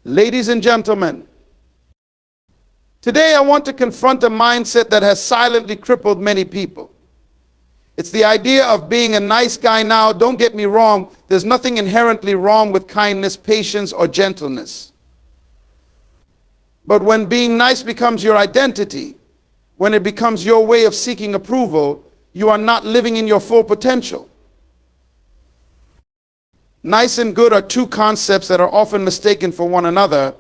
Ladies and gentlemen, today I want to confront a mindset that has silently crippled many people. It's the idea of being a nice guy now. Don't get me wrong, there's nothing inherently wrong with kindness, patience, or gentleness. But when being nice becomes your identity, when it becomes your way of seeking approval, you are not living in your full potential. Nice and good are two concepts that are often mistaken for one another,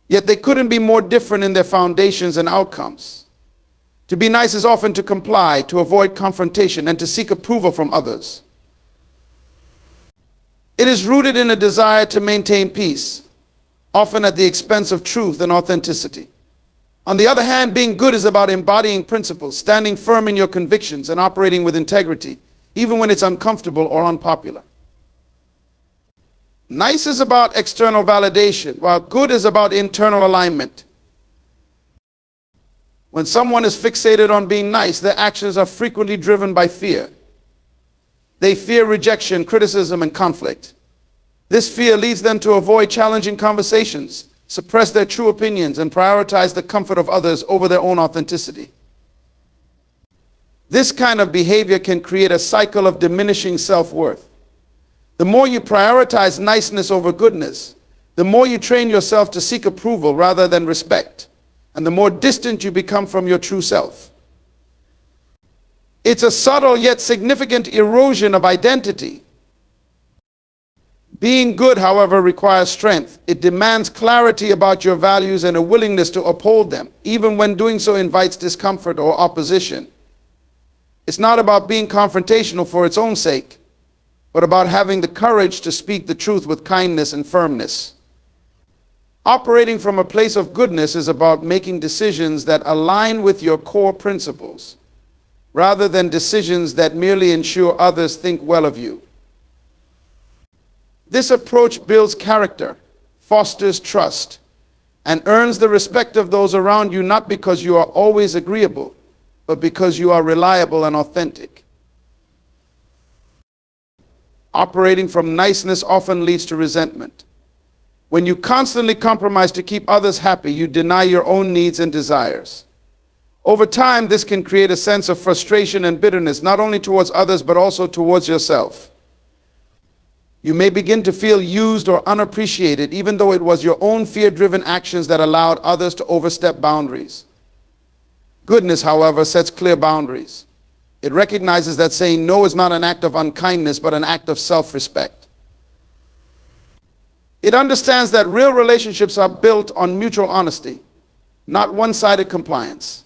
yet they couldn't be more different in their foundations and outcomes. To be nice is often to comply, to avoid confrontation, and to seek approval from others. It is rooted in a desire to maintain peace, often at the expense of truth and authenticity. On the other hand, being good is about embodying principles, standing firm in your convictions, and operating with integrity, even when it's uncomfortable or unpopular. Nice is about external validation, while good is about internal alignment. When someone is fixated on being nice, their actions are frequently driven by fear. They fear rejection, criticism, and conflict. This fear leads them to avoid challenging conversations, suppress their true opinions, and prioritize the comfort of others over their own authenticity. This kind of behavior can create a cycle of diminishing self-worth. The more you prioritize niceness over goodness, the more you train yourself to seek approval rather than respect, and the more distant you become from your true self. It's a subtle yet significant erosion of identity. Being good, however, requires strength. It demands clarity about your values and a willingness to uphold them, even when doing so invites discomfort or opposition. It's not about being confrontational for its own sake, but about having the courage to speak the truth with kindness and firmness. Operating from a place of goodness is about making decisions that align with your core principles, rather than decisions that merely ensure others think well of you. This approach builds character, fosters trust, and earns the respect of those around you, not because you are always agreeable, but because you are reliable and authentic. Operating from niceness often leads to resentment. When you constantly compromise to keep others happy, you deny your own needs and desires. Over time, this can create a sense of frustration and bitterness, not only towards others, but also towards yourself. You may begin to feel used or unappreciated, even though it was your own fear-driven actions that allowed others to overstep boundaries. Goodness, however, sets clear boundaries. It recognizes that saying no is not an act of unkindness, but an act of self-respect. It understands that real relationships are built on mutual honesty, not one-sided compliance.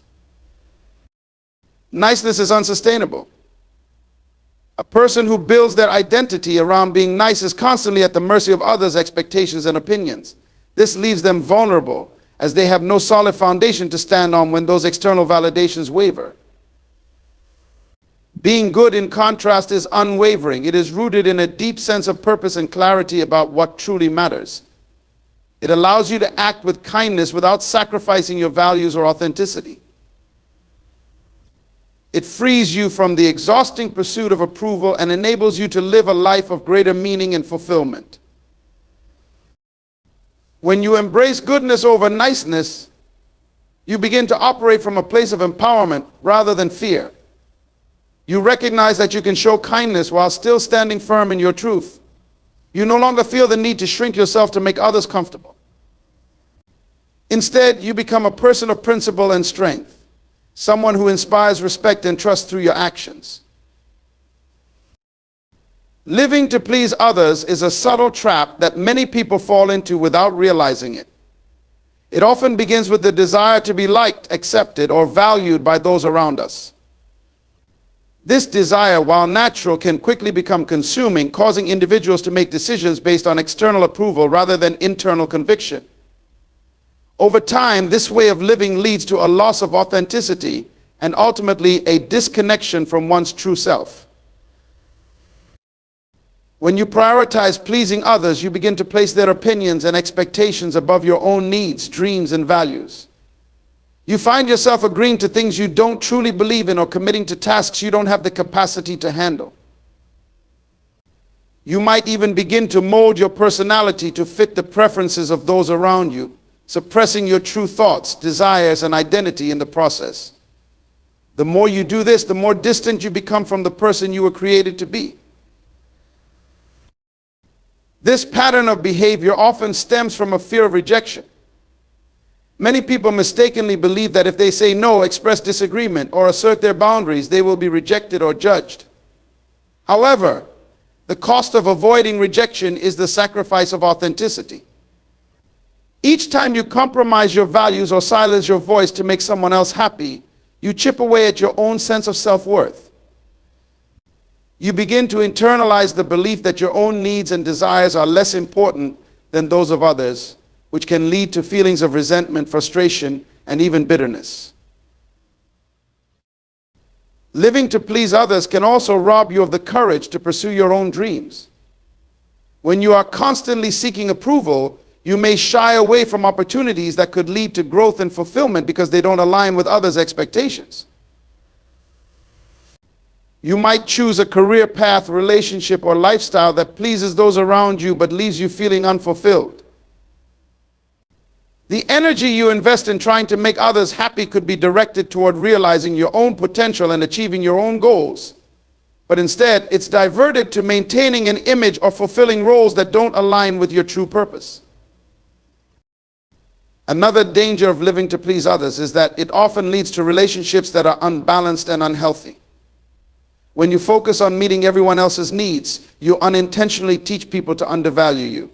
Niceness is unsustainable. A person who builds their identity around being nice is constantly at the mercy of others' expectations and opinions. This leaves them vulnerable, as they have no solid foundation to stand on when those external validations waver. Being good, in contrast, is unwavering. It is rooted in a deep sense of purpose and clarity about what truly matters. It allows you to act with kindness without sacrificing your values or authenticity. It frees you from the exhausting pursuit of approval and enables you to live a life of greater meaning and fulfillment. When you embrace goodness over niceness, you begin to operate from a place of empowerment rather than fear. You recognize that you can show kindness while still standing firm in your truth. You no longer feel the need to shrink yourself to make others comfortable. Instead, you become a person of principle and strength, someone who inspires respect and trust through your actions. Living to please others is a subtle trap that many people fall into without realizing it. It often begins with the desire to be liked, accepted, or valued by those around us. This desire, while natural, can quickly become consuming, causing individuals to make decisions based on external approval rather than internal conviction. Over time, this way of living leads to a loss of authenticity and ultimately a disconnection from one's true self. When you prioritize pleasing others, you begin to place their opinions and expectations above your own needs, dreams, and values. You find yourself agreeing to things you don't truly believe in or committing to tasks you don't have the capacity to handle. You might even begin to mold your personality to fit the preferences of those around you, suppressing your true thoughts, desires, and identity in the process. The more you do this, the more distant you become from the person you were created to be. This pattern of behavior often stems from a fear of rejection. Many people mistakenly believe that if they say no, express disagreement, or assert their boundaries, they will be rejected or judged. However, the cost of avoiding rejection is the sacrifice of authenticity. Each time you compromise your values or silence your voice to make someone else happy, you chip away at your own sense of self-worth. You begin to internalize the belief that your own needs and desires are less important than those of others, which can lead to feelings of resentment, frustration, and even bitterness. Living to please others can also rob you of the courage to pursue your own dreams. When you are constantly seeking approval, you may shy away from opportunities that could lead to growth and fulfillment because they don't align with others' expectations. You might choose a career path, relationship, or lifestyle that pleases those around you but leaves you feeling unfulfilled. The energy you invest in trying to make others happy could be directed toward realizing your own potential and achieving your own goals. But instead, it's diverted to maintaining an image or fulfilling roles that don't align with your true purpose. Another danger of living to please others is that it often leads to relationships that are unbalanced and unhealthy. When you focus on meeting everyone else's needs, you unintentionally teach people to undervalue you.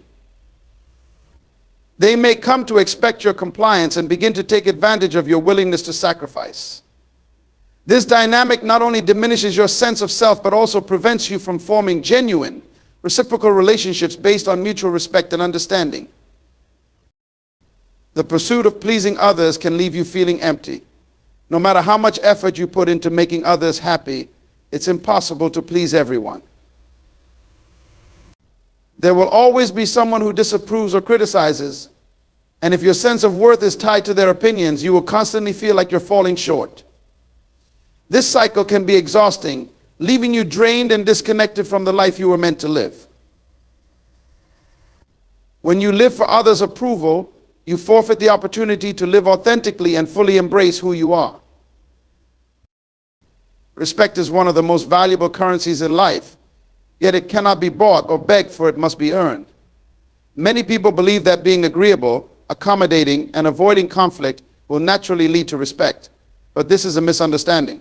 They may come to expect your compliance and begin to take advantage of your willingness to sacrifice. This dynamic not only diminishes your sense of self, but also prevents you from forming genuine, reciprocal relationships based on mutual respect and understanding. The pursuit of pleasing others can leave you feeling empty. No matter how much effort you put into making others happy, it's impossible to please everyone. There will always be someone who disapproves or criticizes, and if your sense of worth is tied to their opinions, you will constantly feel like you're falling short. This cycle can be exhausting, leaving you drained and disconnected from the life you were meant to live. When you live for others' approval, you forfeit the opportunity to live authentically and fully embrace who you are. Respect is one of the most valuable currencies in life, yet it cannot be bought or begged, for it must be earned. Many people believe that being agreeable, accommodating, and avoiding conflict will naturally lead to respect, but this is a misunderstanding.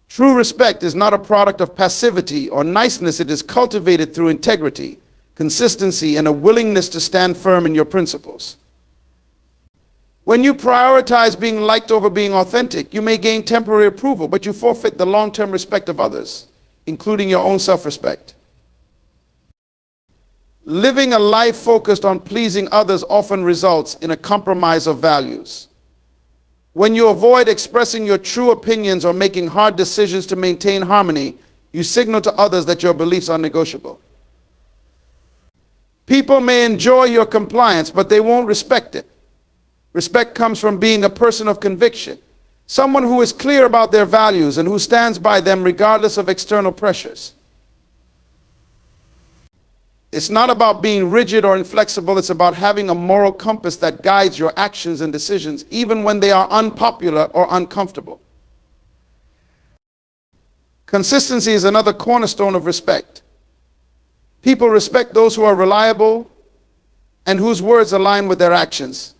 True respect is not a product of passivity or niceness. It is cultivated through integrity, consistency, and a willingness to stand firm in your principles. When you prioritize being liked over being authentic, you may gain temporary approval, but you forfeit the long-term respect of others, including your own self-respect. Living a life focused on pleasing others often results in a compromise of values. When you avoid expressing your true opinions or making hard decisions to maintain harmony, you signal to others that your beliefs are negotiable. People may enjoy your compliance, but they won't respect it. Respect comes from being a person of conviction, someone who is clear about their values and who stands by them regardless of external pressures. It's not about being rigid or inflexible. It's about having a moral compass that guides your actions and decisions, even when they are unpopular or uncomfortable. Consistency is another cornerstone of respect. People respect those who are reliable and whose words align with their actions.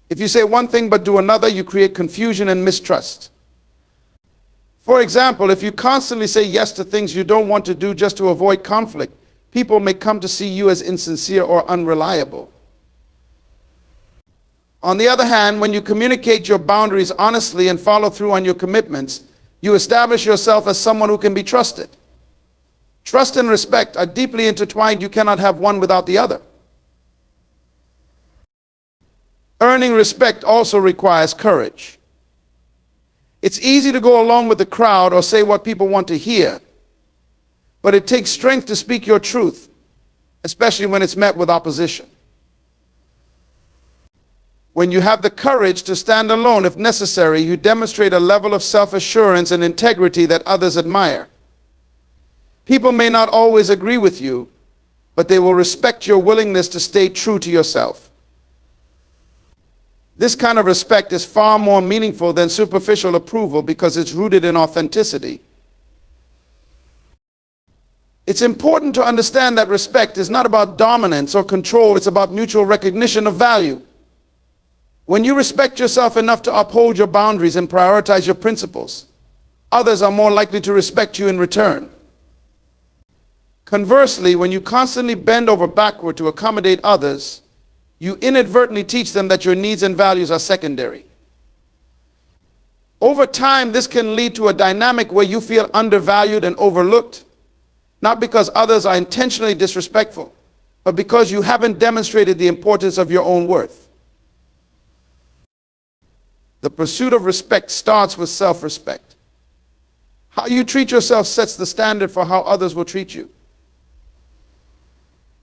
If you say one thing but do another, you create confusion and mistrust. For example, if you constantly say yes to things you don't want to do just to avoid conflict, people may come to see you as insincere or unreliable. On the other hand, when you communicate your boundaries honestly and follow through on your commitments, you establish yourself as someone who can be trusted. Trust and respect are deeply intertwined. You cannot have one without the other. Earning respect also requires courage. It's easy to go along with the crowd or say what people want to hear, but it takes strength to speak your truth, especially when it's met with opposition. When you have the courage to stand alone if necessary, you demonstrate a level of self-assurance and integrity that others admire. People may not always agree with you, but they will respect your willingness to stay true to yourself. This kind of respect is far more meaningful than superficial approval because it's rooted in authenticity. It's important to understand that respect is not about dominance or control, it's about mutual recognition of value. When you respect yourself enough to uphold your boundaries and prioritize your principles, others are more likely to respect you in return. Conversely, when you constantly bend over backward to accommodate others, you inadvertently teach them that your needs and values are secondary. Over time, this can lead to a dynamic where you feel undervalued and overlooked, not because others are intentionally disrespectful, but because you haven't demonstrated the importance of your own worth. The pursuit of respect starts with self-respect. How you treat yourself sets the standard for how others will treat you.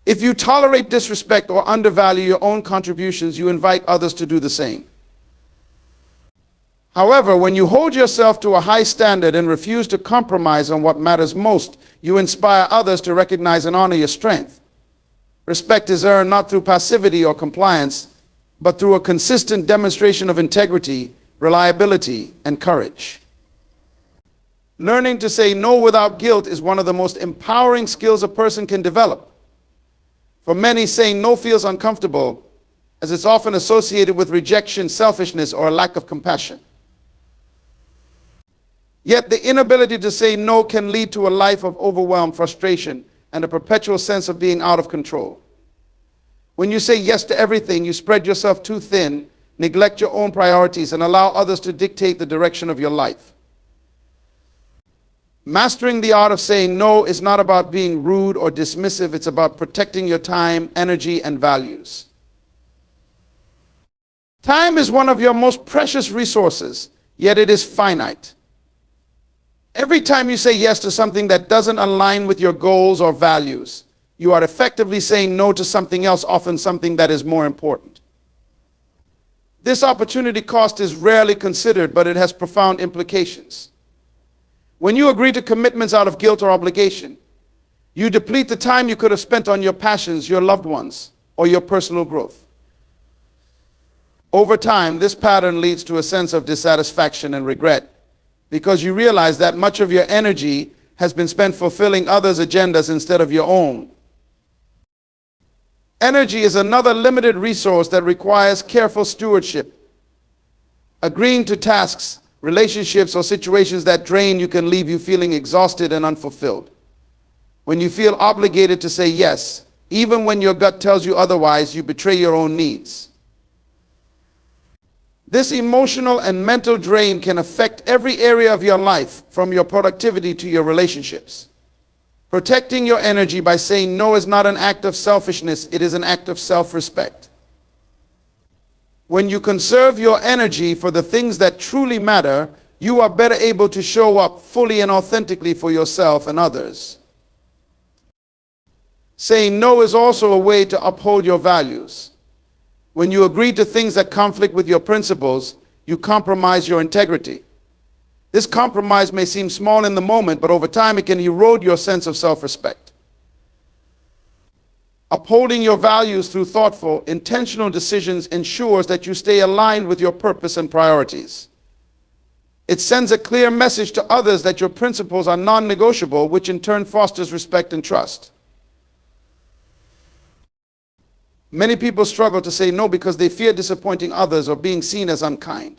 If you tolerate disrespect or undervalue your own contributions, you invite others to do the same. However, when you hold yourself to a high standard and refuse to compromise on what matters most, you inspire others to recognize and honor your strength. Respect is earned not through passivity or compliance, but through a consistent demonstration of integrity, reliability, and courage. Learning to say no without guilt is one of the most empowering skills a person can develop. For many, saying no feels uncomfortable, as it's often associated with rejection, selfishness, or a lack of compassion. Yet the inability to say no can lead to a life of overwhelm, frustration, and a perpetual sense of being out of control. When you say yes to everything, you spread yourself too thin, neglect your own priorities, and allow others to dictate the direction of your life. Mastering the art of saying no is not about being rude or dismissive, it's about protecting your time, energy, and values. Time is one of your most precious resources, yet it is finite. Every time you say yes to something that doesn't align with your goals or values, you are effectively saying no to something else, often something that is more important. This opportunity cost is rarely considered, but it has profound implications. When you agree to commitments out of guilt or obligation, you deplete the time you could have spent on your passions, your loved ones, or your personal growth. Over time, this pattern leads to a sense of dissatisfaction and regret, because you realize that much of your energy has been spent fulfilling others' agendas instead of your own. Energy is another limited resource that requires careful stewardship. Agreeing to tasks, relationships, or situations that drain you can leave you feeling exhausted and unfulfilled. When you feel obligated to say yes, even when your gut tells you otherwise, you betray your own needs. This emotional and mental drain can affect every area of your life, from your productivity to your relationships. Protecting your energy by saying no is not an act of selfishness, it is an act of self-respect. When you conserve your energy for the things that truly matter, you are better able to show up fully and authentically for yourself and others. Saying no is also a way to uphold your values. When you agree to things that conflict with your principles, you compromise your integrity. This compromise may seem small in the moment, but over time it can erode your sense of self-respect. Upholding your values through thoughtful, intentional decisions ensures that you stay aligned with your purpose and priorities. It sends a clear message to others that your principles are non-negotiable, which in turn fosters respect and trust. Many people struggle to say no because they fear disappointing others or being seen as unkind.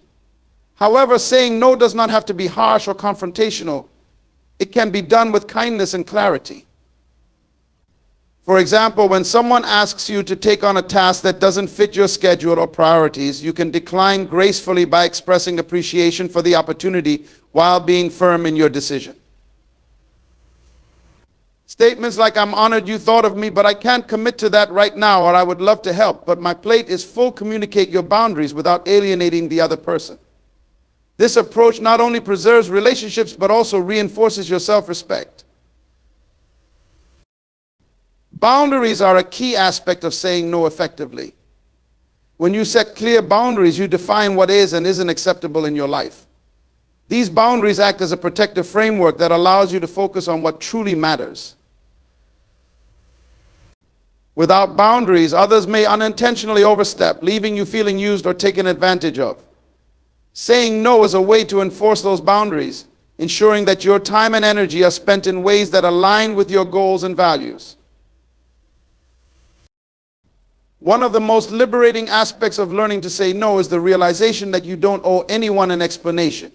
However, saying no does not have to be harsh or confrontational. It can be done with kindness and clarity. For example, when someone asks you to take on a task that doesn't fit your schedule or priorities, you can decline gracefully by expressing appreciation for the opportunity while being firm in your decision. Statements like, "I'm honored you thought of me, but I can't commit to that right now," or "I would love to help, but my plate is full," communicate your boundaries without alienating the other person. This approach not only preserves relationships, but also reinforces your self-respect. Boundaries are a key aspect of saying no effectively. When you set clear boundaries, you define what is and isn't acceptable in your life. These boundaries act as a protective framework that allows you to focus on what truly matters. Without boundaries, others may unintentionally overstep, leaving you feeling used or taken advantage of. Saying no is a way to enforce those boundaries, ensuring that your time and energy are spent in ways that align with your goals and values. One of the most liberating aspects of learning to say no is the realization that you don't owe anyone an explanation.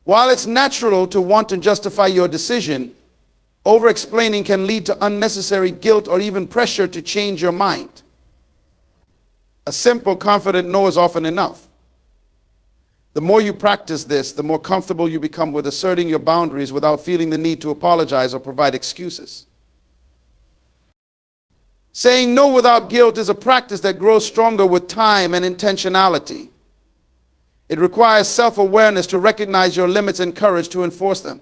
While it's natural to want to justify your decision, over-explaining can lead to unnecessary guilt or even pressure to change your mind. A simple, confident no is often enough. The more you practice this, the more comfortable you become with asserting your boundaries without feeling the need to apologize or provide excuses. Saying no without guilt is a practice that grows stronger with time and intentionality. It requires self-awareness to recognize your limits and courage to enforce them.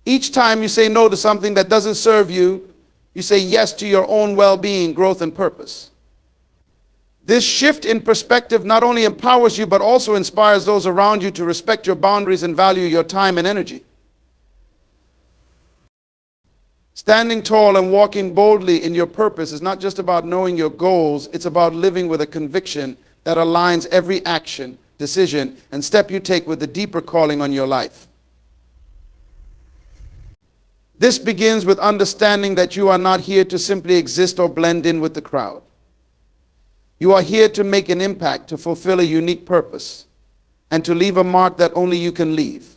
Each time you say no to something that doesn't serve you, you say yes to your own well-being, growth, and purpose. This shift in perspective not only empowers you, but also inspires those around you to respect your boundaries and value your time and energy. Standing tall and walking boldly in your purpose is not just about knowing your goals, it's about living with a conviction that aligns every action, decision, and step you take with the deeper calling on your life. This begins with understanding that you are not here to simply exist or blend in with the crowd. You are here to make an impact, to fulfill a unique purpose, and to leave a mark that only you can leave.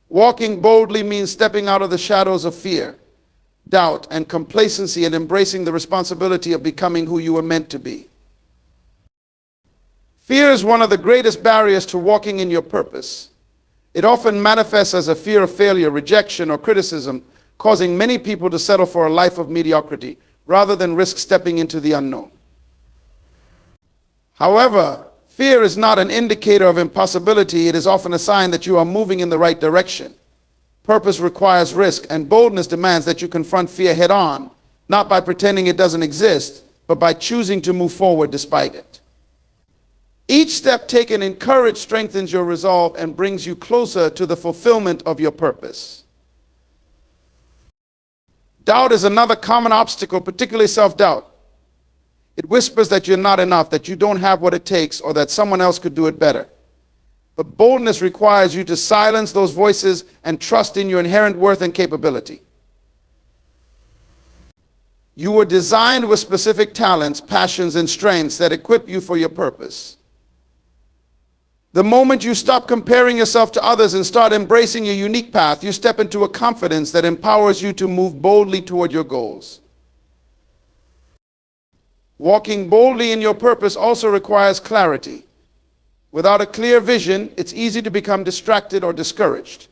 Walking boldly means stepping out of the shadows of fear, doubt, and complacency and embracing the responsibility of becoming who you were meant to be. Fear is one of the greatest barriers to walking in your purpose. It often manifests as a fear of failure, rejection, or criticism, causing many people to settle for a life of mediocrity rather than risk stepping into the unknown. However, fear is not an indicator of impossibility. It is often a sign that you are moving in the right direction. Purpose requires risk, and boldness demands that you confront fear head on, not by pretending it doesn't exist, but by choosing to move forward despite it. Each step taken in courage strengthens your resolve and brings you closer to the fulfillment of your purpose. Doubt is another common obstacle, particularly self-doubt. It whispers that you're not enough, that you don't have what it takes, or that someone else could do it better. But boldness requires you to silence those voices and trust in your inherent worth and capability. You were designed with specific talents, passions, and strengths that equip you for your purpose. The moment you stop comparing yourself to others and start embracing your unique path, you step into a confidence that empowers you to move boldly toward your goals. Walking boldly in your purpose also requires clarity. Without a clear vision, it's easy to become distracted or discouraged.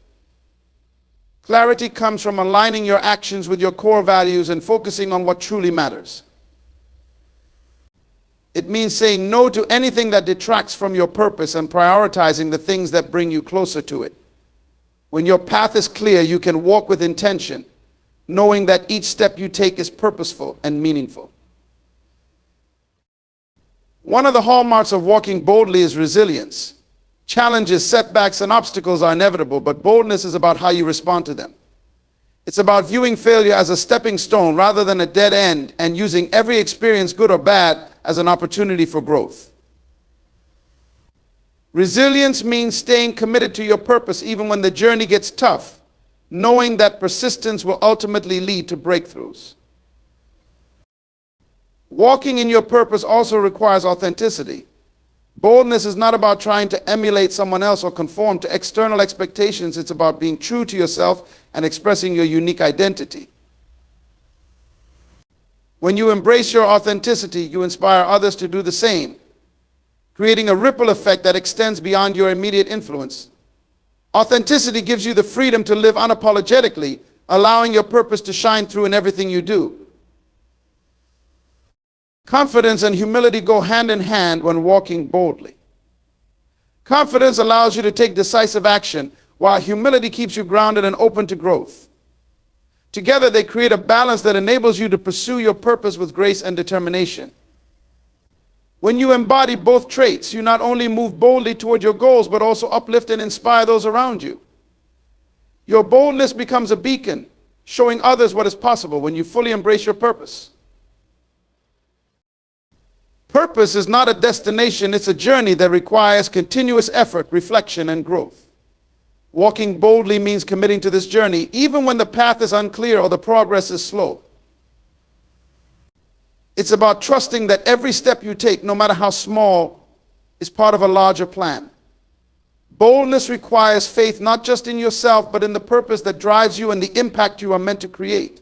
Clarity comes from aligning your actions with your core values and focusing on what truly matters. It means saying no to anything that detracts from your purpose and prioritizing the things that bring you closer to it. When your path is clear, you can walk with intention, knowing that each step you take is purposeful and meaningful. One of the hallmarks of walking boldly is resilience. Challenges, setbacks, and obstacles are inevitable, but boldness is about how you respond to them. It's about viewing failure as a stepping stone rather than a dead end, and using every experience, good or bad, as an opportunity for growth. Resilience means staying committed to your purpose even when the journey gets tough, knowing that persistence will ultimately lead to breakthroughs. Walking in your purpose also requires authenticity. Boldness is not about trying to emulate someone else or conform to external expectations. It's about being true to yourself and expressing your unique identity. When you embrace your authenticity, you inspire others to do the same, creating a ripple effect that extends beyond your immediate influence. Authenticity gives you the freedom to live unapologetically, allowing your purpose to shine through in everything you do. Confidence and humility go hand in hand when walking boldly. Confidence allows you to take decisive action, while humility keeps you grounded and open to growth. Together, they create a balance that enables you to pursue your purpose with grace and determination. When you embody both traits, you not only move boldly toward your goals, but also uplift and inspire those around you. Your boldness becomes a beacon, showing others what is possible when you fully embrace your purpose. Purpose is not a destination, it's a journey that requires continuous effort, reflection, and growth. Walking boldly means committing to this journey, even when the path is unclear or the progress is slow. It's about trusting that every step you take, no matter how small, is part of a larger plan. Boldness requires faith not just in yourself, but in the purpose that drives you and the impact you are meant to create.